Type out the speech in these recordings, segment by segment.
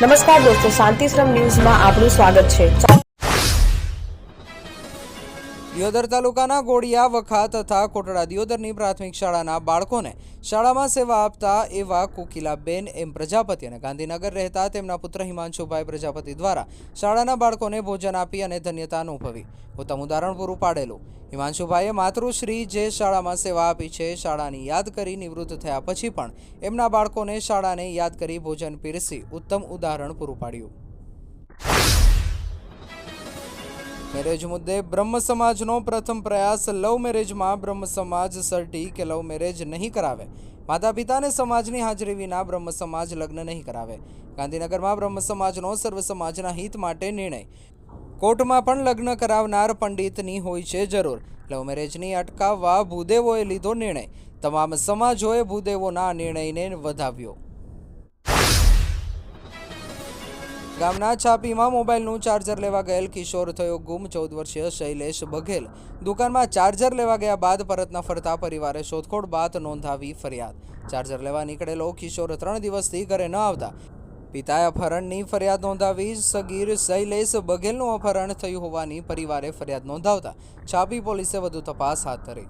નમસ્કાર દોસ્તો, શાંતિશ્રમ ન્યૂઝમાં આપનું સ્વાગત છે। દિયોદર તાલુકાના ગોળિયા વખા તથા કોટડા દિયોદરની પ્રાથમિક શાળાના બાળકોને શાળામાં સેવા આપતા એવા કોકિલાબેન એમ પ્રજાપતિ અને ગાંધીનગર રહેતા તેમના પુત્ર હિમાંશુભાઈ પ્રજાપતિ દ્વારા શાળાના બાળકોને ભોજન આપી અને ધન્યતા અનુભવી ઉત્તમ ઉદાહરણ પૂરું પાડેલું। હિમાંશુભાઈએ માતૃશ્રી જે શાળામાં સેવા આપી છે, શાળાની યાદ કરી નિવૃત્ત થયા પછી પણ એમના બાળકોને શાળાને યાદ કરી ભોજન પીરસી ઉત્તમ ઉદાહરણ પૂરું પાડ્યું। મેરેજ મુદ્દે બ્રહ્મ સમાજનો પ્રથમ પ્રયાસ। લવ મેરેજમાં બ્રહ્મ સમાજ સર્ટી કે લવ મેરેજ નહીં કરાવે। માતા પિતાને સમાજની હાજરી વિના બ્રહ્મ સમાજ લગ્ન નહીં કરાવે। ગાંધીનગરમાં બ્રહ્મ સમાજનો સર્વ સમાજના હિત માટે નિર્ણય। કોર્ટમાં પણ લગ્ન કરાવનાર પંડિતની હોય છે જરૂર। લવ મેરેજની અટકાવવા ભૂદેવોએ લીધો નિર્ણય। તમામ સમાજોએ ભૂદેવોના નિર્ણયને વધાવ્યો। ગામના છાપીમાં મોબાઈલનું ચાર્જર લેવા ગયેલ કિશોર થયો ગુમ। 14 વર્ષીય શૈલેષ બઘેલ દુકાનમાં ચાર્જર લેવા ગયા બાદ પરત ન ફરતા પરિવારે શોધખોળ બાદ નોંધાવી ફરિયાદ। ચાર્જર લેવા નીકળેલો કિશોર 3 દિવસથી ઘરે ન આવતા પિતાએ અપહરણની ફરિયાદ નોંધાવી। સગીર શૈલેષ બઘેલનું અપહરણ થયું હોવાની પરિવારે ફરિયાદ નોંધાવતા છાપી પોલીસે વધુ તપાસ હાથ ધરી।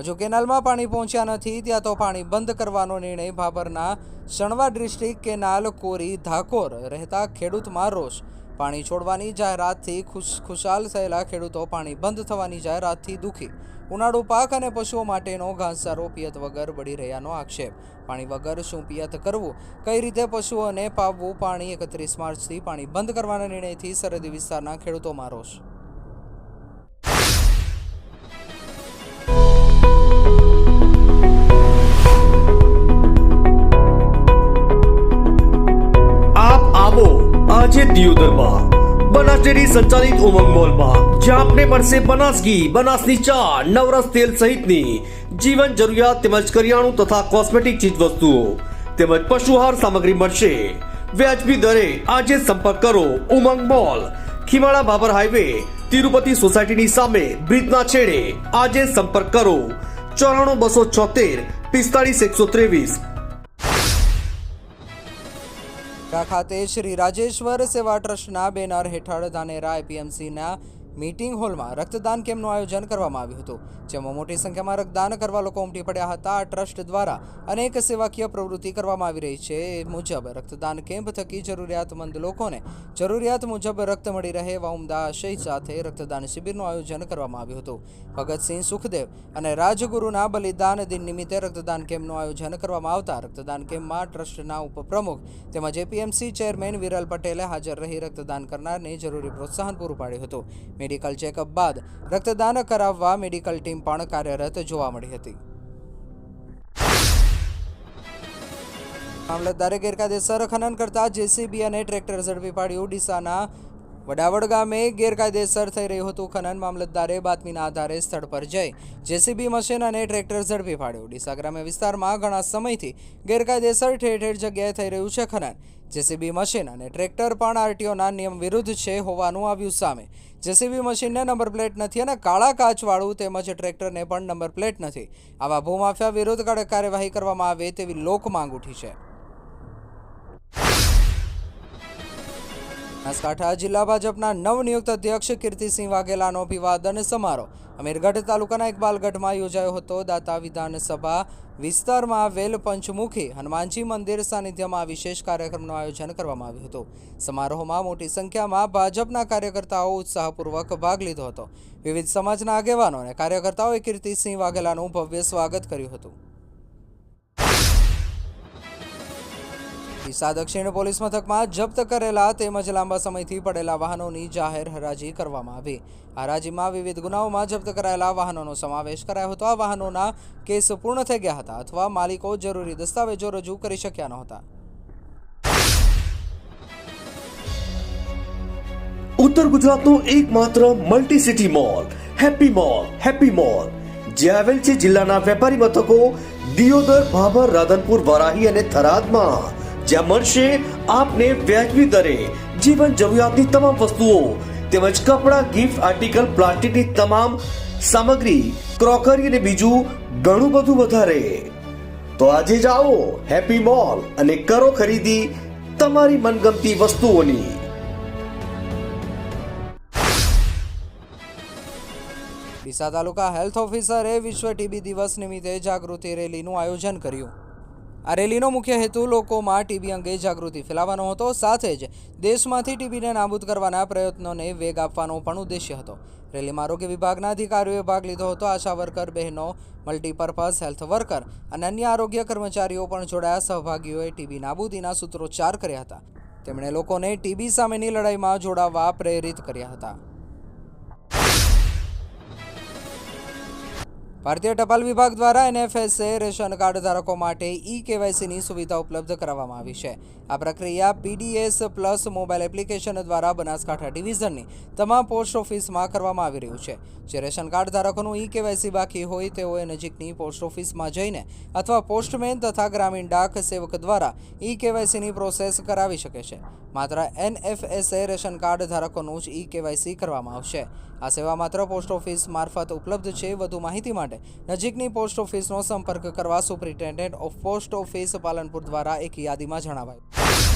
હજુ કેનાલમાં પાણી પહોંચ્યા નથી, ત્યાં તો પાણી બંધ કરવાનો નિર્ણય। ભાભરના શણવા ડિસ્ટ્રિક્ટ કેનાલ કોરી ધાકોર રહેતા ખેડૂતમાં રોષ। પાણી છોડવાની જાહેરાતથી ખુશાલ થયેલા ખેડૂતો પાણી બંધ થવાની જાહેરાતથી દુઃખી। ઉનાળુ પાક અને પશુઓ માટેનો ઘાસચારો પિયત વગર બળી રહ્યાનો આક્ષેપ। પાણી વગર શું પિયત કરવું, કઈ રીતે પશુઓને પાવવું? પાણી 31 માર્ચથી પાણી બંધ કરવાના નિર્ણયથી સરહદી વિસ્તારના ખેડૂતોમાં રોષ। આજે દિયોદરમાં બનાસ ડેરી સંચાલિત ઉમંગ મોલમાં જ્યાં આપને મળશે બનાસ ઘી, બનાસની ચા, નવરસ તેલ સહિતની જીવન જરૂરિયાત તેમજ કરિયાણું તથા કોસ્મેટિક ચીજ વસ્તુઓ તેમજ પશુહાર સામગ્રી મળશે વ્યાજબી દરે। આજે સંપર્ક કરો ઉમંગ મોલ, ખીમાડા બાબર હાઈવે, તિરુપતિ સોસાયટીની સામે, બ્રિજના છેડે। આજે સંપર્ક કરો 94 276 45 123। ખાતે શ્રી રાજેશ્વર સેવા ટ્રસ્ટના બેનર હેઠળ ધાનેરા એપીએમસીના મીટિંગ હોલમાં રક્તદાન કેમ્પનું આયોજન કરવામાં આવ્યું હતું, જેમાં મોટી સંખ્યામાં રક્તદાન કરવા લોકો ઉમટી પડ્યા હતા। આ ટ્રસ્ટ દ્વારા અનેક સેવાકીય પ્રવૃત્તિ કરવામાં આવી રહી છે। એ મુજબ રક્તદાન કેમ્પ થકી જરૂરિયાતમંદ લોકોને જરૂરિયાત મુજબ રક્ત મળી રહે એવા ઉમદા આશય સાથે રક્તદાન શિબિરનું આયોજન કરવામાં આવ્યું હતું। ભગતસિંહ સુખદેવ અને રાજગુરુના બલિદાન દિન નિમિત્તે રક્તદાન કેમ્પનું આયોજન કરવામાં આવતા રક્તદાન કેમ્પમાં ટ્રસ્ટના ઉપપ્રમુખ તેમજ એપીએમસી ચેરમેન વિરલ પટેલે હાજર રહી રક્તદાન કરનારને જરૂરી પ્રોત્સાહન પૂરું પાડ્યું હતું। મેડિકલ ચેકઅપ બાદ રક્તદાન કરાવવા મેડિકલ ટીમ પણ કાર્યરત જોવા મળી હતી। મામલતદારે ગેરકાયદેસર ખનન કરતા જેસીબી અને ટ્રેક્ટર ઝડપી પાડ્યું। ડીસાના વડાવડ ગામે ગેરકાયદેસર થઈ રહ્યું હતું ખનન। મામલતદારે બાતમીના આધારે સ્થળ પર જઈ જેસીબી મશીન અને ટ્રેક્ટર ઝડપી પાડ્યું। ડીસા ગ્રામ્ય વિસ્તારમાં ઘણા સમયથી ગેરકાયદેસર ઠેર ઠેર જગ્યાએ થઈ રહ્યું છે ખનન। જેસીબી મશીન અને ટ્રેક્ટર પણ આરટીઓના નિયમ વિરુદ્ધ છે હોવાનું આવ્યું સામે। જેસીબી મશીનને નંબર પ્લેટ નથી અને કાળા કાચવાળું તેમજ ટ્રેક્ટરને પણ નંબર પ્લેટ નથી। આવા ભૂમાફિયા વિરુદ્ધ કડક કાર્યવાહી કરવામાં આવે તેવી લોક માંગ ઉઠી છે। બનાસકાંઠા જિલ્લા ભાજપના નવનિયુક્ત અધ્યક્ષ કીર્તિસિંહ વાઘેલાનો અભિવાદન સમારોહ અમીરગઢ તાલુકાના ઇકબાલગઢમાં યોજાયો હતો। દાતા વિધાનસભા વિસ્તારમાં આવેલ પંચમુખી હનુમાનજી મંદિર સાનિધ્યમાં વિશેષ કાર્યક્રમનું આયોજન કરવામાં આવ્યું હતું। સમારોહમાં મોટી સંખ્યામાં ભાજપના કાર્યકર્તાઓ ઉત્સાહપૂર્વક ભાગ લીધો હતો। વિવિધ સમાજના આગેવાનો અને કાર્યકર્તાઓએ કીર્તિસિંહ વાઘેલાનું ભવ્ય સ્વાગત કર્યું હતું। ડીસા દક્ષિણ પોલીસ મથકમાં જપ્ત કરેલા તેમજ લાંબા સમયથી પડેલા વાહનોની જાહેર હરાજી કરવામાં આવી। હરાજીમાં વિવિધ ગુનાઓમાં જપ્ત કરાયેલા વાહનોનો સમાવેશ કરાયો હતો। આ વાહનોના કેસ પૂર્ણ થઈ ગયા હતા અથવા માલિકો જરૂરી દસ્તાવેજો રજૂ કરી શક્યા નહોતા। ઉત્તર ગુજરાતનો એકમાત્ર multi city mall happy mall જે આવેલ છે જિલ્લાના વેપારી મથકો દિયોદર, ભાભર, રાધનપુર, વરાહી અને થરાદમાં। જ્યાં મળશે આપને વ્યાજબી દરે જીવન જરૂરિયાતની તમામ વસ્તુઓ તેમજ કપડા, ગિફ્ટ આર્ટિકલ, પ્લાસ્ટિકની તમામ સામગ્રી, ક્રોકરી અને બીજું ઘણું બધું વધારે। તો આજે જ આવો હેપી મોલ અને કરો ખરીદી તમારી મનગમતી વસ્તુઓની. ડીસા તાલુકા હેલ્થ ઓફિસરે વિશ્વ ટીબી દિવસ નિમિત્તે જાગૃતિ રેલીનું આયોજન કર્યું. આ રેલીનો મુખ્ય હેતુ લોકોમાં ટીબી અંગે જાગૃતિ ફેલાવવાનો હતો. સાથે જ દેશમાંથી ટીબીને નાબૂદ કરવાના પ્રયત્નોને વેગ આપવાનો પણ ઉદ્દેશ્ય હતો. રેલીમાં આરોગ્ય વિભાગના અધિકારીઓએ ભાગ લીધો હતો. આશા વર્કર બહેનો, મલ્ટીપર્પઝ હેલ્થ વર્કર અને અન્ય આરોગ્ય કર્મચારીઓ પણ જોડાયા. સહભાગીઓએ ટીબી નાબૂદીના સૂત્રોચ્ચાર કર્યા હતા. તેમણે લોકોને ટીબી સામેની લડાઈમાં જોડાવા પ્રેરિત કર્યા હતા. ભારતીય ટપાલ વિભાગ દ્વારા NFSA રેશન કાર્ડ ધારકો માટે e-KYCની સુવિધા ઉપલબ્ધ કરાવવામાં આવી છે. આ પ્રક્રિયા PDS પ્લસ મોબાઈલ એપ્લિકેશન દ્વારા બનાસકાંઠા ડિવિઝનની તમામ પોસ્ટ ઓફિસમાં કરવામાં આવી રહ્યું છે. જે રેશન કાર્ડ ધારકોનું e-KYC બાકી હોય તેઓએ નજીકની પોસ્ટ ઓફિસમાં જઈને અથવા પોસ્ટમેન તથા ગ્રામીણ ડાક સેવક દ્વારા e-KYCની પ્રોસેસ કરાવી શકે છે. માત્ર NFSA રેશન કાર્ડ ધારકોનું જ e-KYC કરવામાં આવશે. આ સેવા માત્ર પોસ્ટ ઓફિસ મારફત ઉપલબ્ધ છે. વધુ માહિતી માટે નજીકની પોસ્ટ ઓફિસનો સંપર્ક કરવા superintendent of post office Palanpur દ્વારા એક યાદીમાં જણાવાયું.